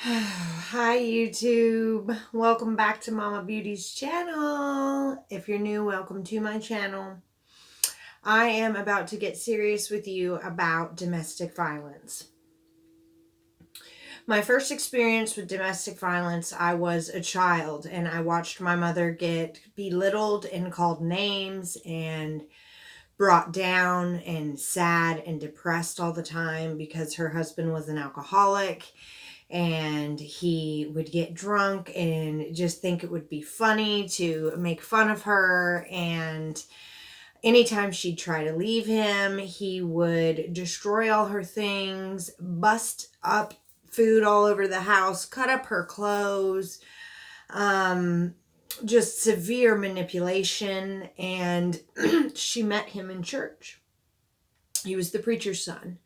Hi YouTube, welcome back to Mama Beauty's channel. If you're new, welcome to my channel. I am about to get serious with you about domestic violence. My first experience with domestic violence, I was a child and I watched my mother get belittled and called names and brought down and sad and depressed all the time because her husband was an alcoholic. And he would get drunk and just think it would be funny to make fun of her. And anytime she'd try to leave him, he would destroy all her things, bust up food all over the house, cut up her clothes, just severe manipulation. And she met him in church. He was the preacher's son.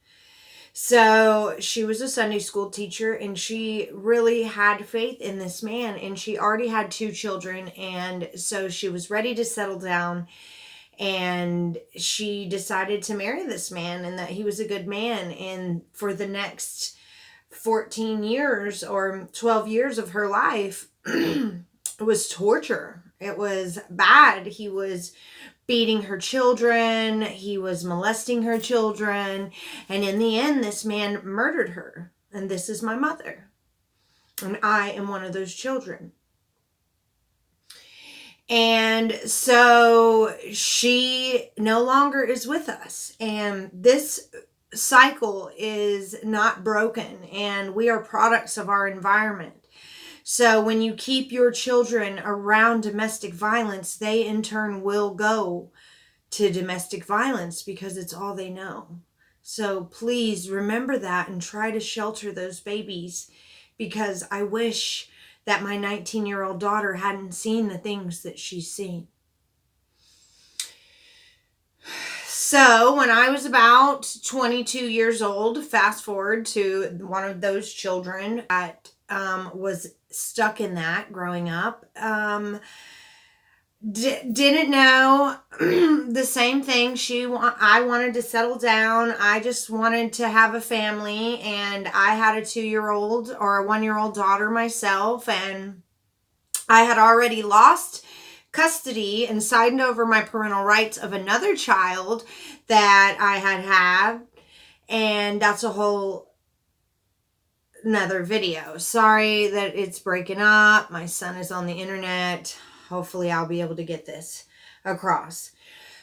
So she was a Sunday school teacher and she really had faith in this man, and she already had 2 children, and so she was ready to settle down, and she decided to marry this man and that he was a good man. And for the next 14 years or 12 years of her life, it was torture. It was bad. He was beating her children. He was molesting her children. And in the end, this man murdered her. And this is my mother. And I am one of those children. And so she no longer is with us. And this cycle is not broken. And we are products of our environment. So when you keep your children around domestic violence, they in turn will go to domestic violence because it's all they know. So please remember that and try to shelter those babies, because I wish that my 19-year-old daughter hadn't seen the things that she's seen. So when I was about 22 years old, fast forward to one of those children that was stuck in that growing up, didn't know the same thing. I wanted to settle down. I just wanted to have a family, and I had a 2-year-old or a 1-year-old daughter myself, and I had already lost custody and signed over my parental rights of another child that I had, and that's a whole another video. Sorry that it's breaking up. My son is on the internet. Hopefully I'll be able to get this across.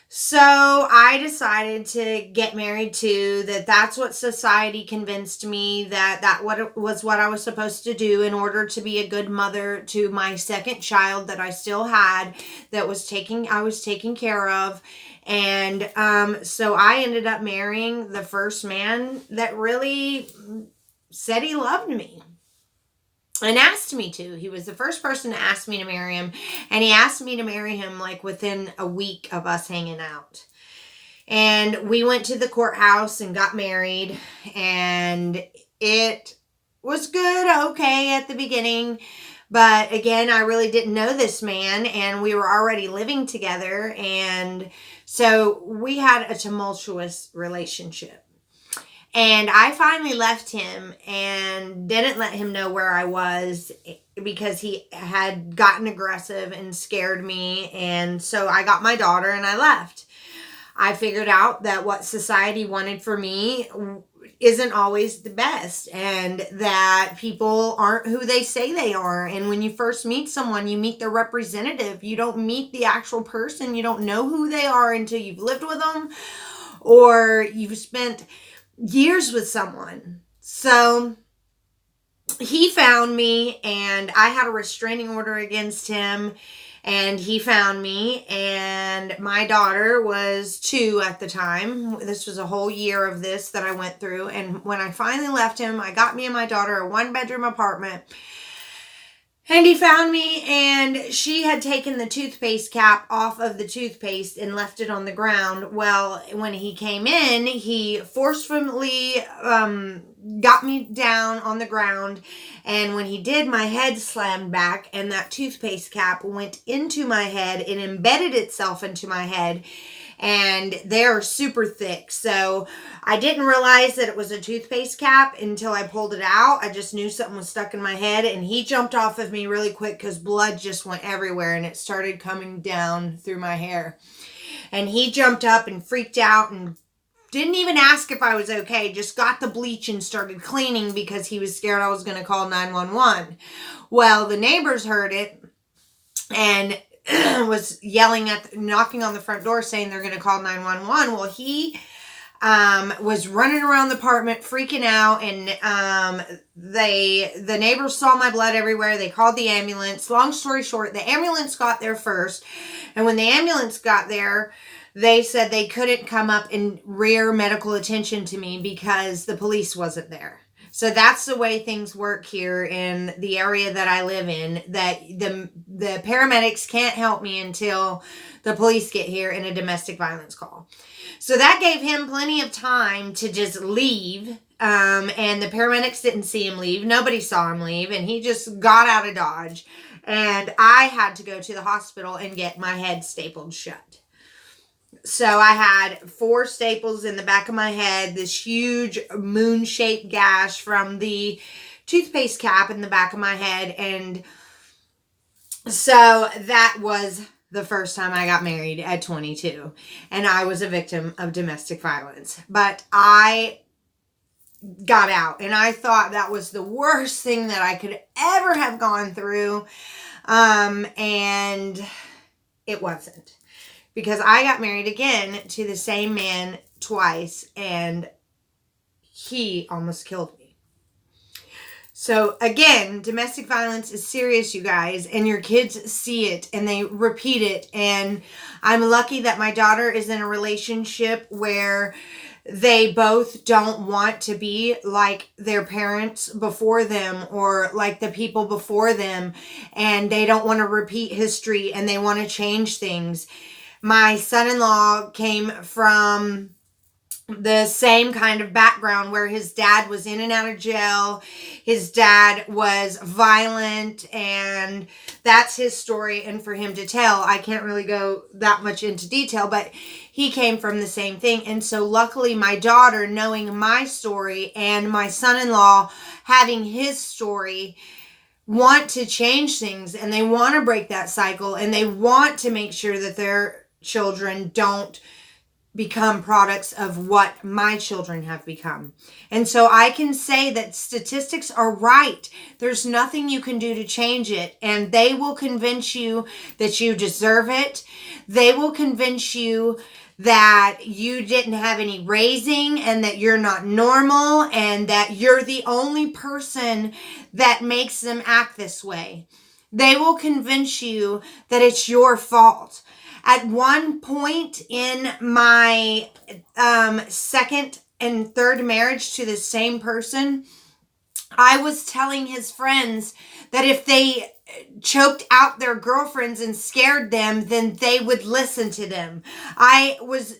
So I decided to get married to that. That's what society convinced me that was what I was supposed to do in order to be a good mother to my second child that I still had, that I was taking care of. And so I ended up marrying the first man that really said he loved me and asked me to. He was the first person to ask me to marry him, and he asked me to marry him like within a week of us hanging out. And we went to the courthouse and got married, and it was good, okay at the beginning. But again, I really didn't know this man, and we were already living together, and so we had a tumultuous relationship. And I finally left him and didn't let him know where I was because he had gotten aggressive and scared me. And so I got my daughter and I left. I figured out that what society wanted for me isn't always the best, and that people aren't who they say they are. And when you first meet someone, you meet their representative. You don't meet the actual person. You don't know who they are until you've lived with them or you've spent years with someone. So he found me, and I had a restraining order against him, and he found me, and my daughter was 2 at the time. This was a whole year of this that I went through. And when I finally left him, I got me and my daughter a 1-bedroom apartment. And he found me, and she had taken the toothpaste cap off of the toothpaste and left it on the ground. Well, when he came in, he forcefully got me down on the ground. And when he did, my head slammed back, and that toothpaste cap went into my head. It embedded itself into my head. and they're super thick. So I didn't realize that it was a toothpaste cap until I pulled it out. I just knew something was stuck in my head, and he jumped off of me really quick because blood just went everywhere and it started coming down through my hair. And he jumped up and freaked out and didn't even ask if I was okay, just got the bleach and started cleaning because he was scared I was going to call 911. Well, the neighbors heard it and was yelling knocking on the front door saying they're going to call 911. Well, he was running around the apartment freaking out, and the neighbors saw my blood everywhere. They called the ambulance. Long story short, the ambulance got there first, and when the ambulance got there, they said they couldn't come up and rear medical attention to me because the police wasn't there. So that's the way things work here in the area that I live in, that the paramedics can't help me until the police get here in a domestic violence call. So that gave him plenty of time to just leave. And the paramedics didn't see him leave. Nobody saw him leave. And he just got out of Dodge. And I had to go to the hospital and get my head stapled shut. So I had 4 staples in the back of my head, this huge moon-shaped gash from the toothpaste cap in the back of my head. And so that was the first time I got married at 22. And I was a victim of domestic violence. But I got out, and I thought that was the worst thing that I could ever have gone through. And it wasn't. Because I got married again to the same man twice, and he almost killed me. So again, domestic violence is serious, you guys, and your kids see it and they repeat it. And I'm lucky that my daughter is in a relationship where they both don't want to be like their parents before them or like the people before them, and they don't want to repeat history and they want to change things. My son-in-law came from the same kind of background where his dad was in and out of jail. His dad was violent, and that's his story and for him to tell. I can't really go that much into detail, but he came from the same thing. And so luckily my daughter, knowing my story, and my son-in-law having his story, want to change things, and they want to break that cycle, and they want to make sure that their children don't become products of what my children have become. And so I can say that statistics are right. There's nothing you can do to change it. And they will convince you that you deserve it. They will convince you that you didn't have any raising and that you're not normal and that you're the only person that makes them act this way. They will convince you that it's your fault. At one point in my second and third marriage to the same person, I was telling his friends that if they choked out their girlfriends and scared them, then they would listen to them. I was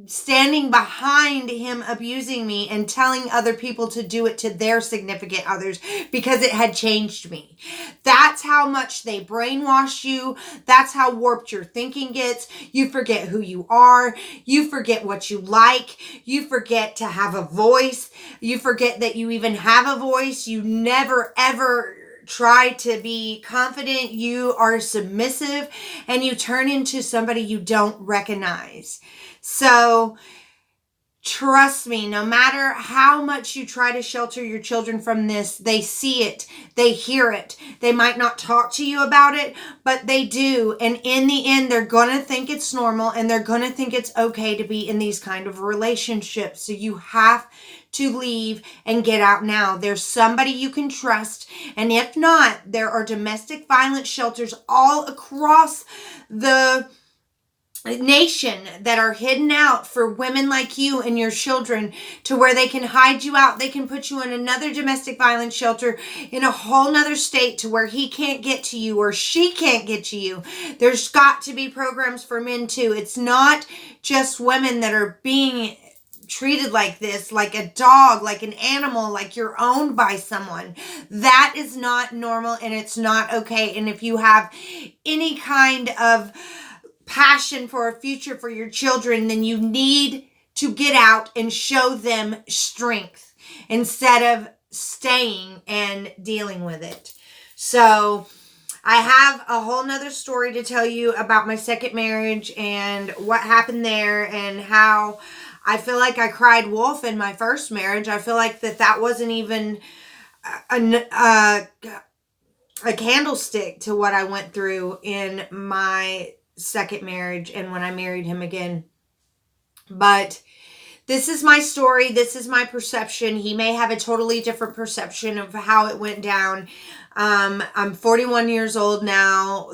standing behind him abusing me and telling other people to do it to their significant others because it had changed me. That's how much they brainwash you. That's how warped your thinking gets. You forget who you are. You forget what you like. You forget to have a voice. You forget that you even have a voice. You never ever try to be confident. You are submissive, and you turn into somebody you don't recognize. So trust me, no matter how much you try to shelter your children from this, they see it, they hear it. They might not talk to you about it, but they do. And in the end, they're going to think it's normal, and they're going to think it's okay to be in these kind of relationships. So you have to leave and get out now. There's somebody you can trust. And if not, there are domestic violence shelters all across the nation that are hidden out for women like you and your children, to where they can hide you out. They can put you in another domestic violence shelter in a whole nother state to where he can't get to you or she can't get to you. There's got to be programs for men too. It's not just women that are being treated like this, like a dog, like an animal, like you're owned by someone. That is not normal, and it's not okay. And if you have any kind of passion for a future for your children, then you need to get out and show them strength instead of staying and dealing with it. So I have a whole nother story to tell you about my second marriage and what happened there, and how I feel like I cried wolf in my first marriage. I feel like that wasn't even a candlestick to what I went through in my second marriage and when I married him again. But this is my story. This is my perception. He may have a totally different perception of how it went down. I'm 41 years old now.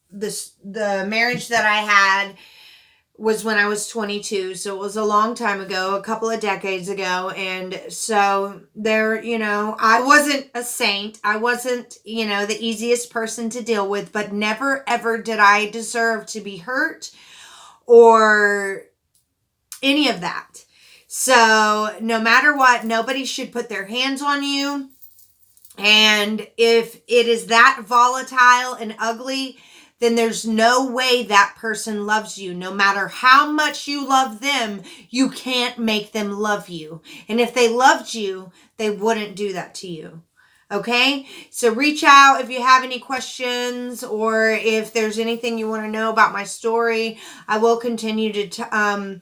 The marriage that I had was when I was 22. So it was a long time ago, a couple of decades ago. And so there, I wasn't a saint. I wasn't, the easiest person to deal with, but never ever did I deserve to be hurt or any of that. So no matter what, nobody should put their hands on you. And if it is that volatile and ugly, then there's no way that person loves you. No matter how much you love them, you can't make them love you. And if they loved you, they wouldn't do that to you. Okay? So reach out if you have any questions or if there's anything you want to know about my story. I will continue to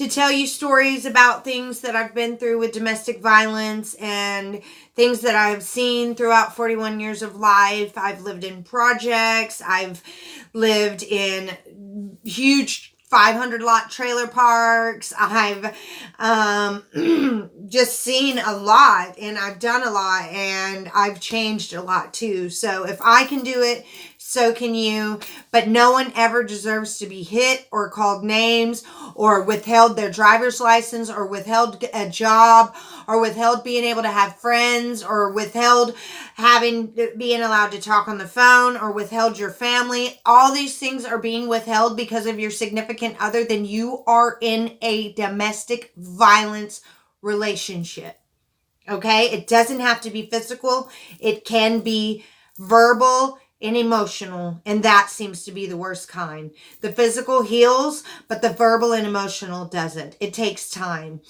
tell you stories about things that I've been through with domestic violence and things that I've seen throughout 41 years of life. I've lived in projects. I've lived in huge 500 lot trailer parks. I've just seen a lot, and I've done a lot, and I've changed a lot too. So if I can do it, so can you. But no one ever deserves to be hit or called names or withheld their driver's license or withheld a job or withheld being able to have friends or withheld being allowed to talk on the phone or withheld your family. All these things are being withheld because of your significant other. Then you are in a domestic violence relationship. Okay? It doesn't have to be physical. It can be verbal and emotional, and that seems to be the worst kind. The physical heals, but the verbal and emotional doesn't. It takes time.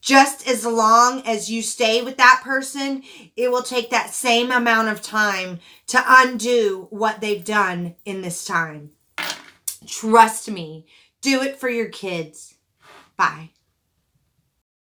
Just as long as you stay with that person, it will take that same amount of time to undo what they've done in this time. Trust me. Do it for your kids. Bye.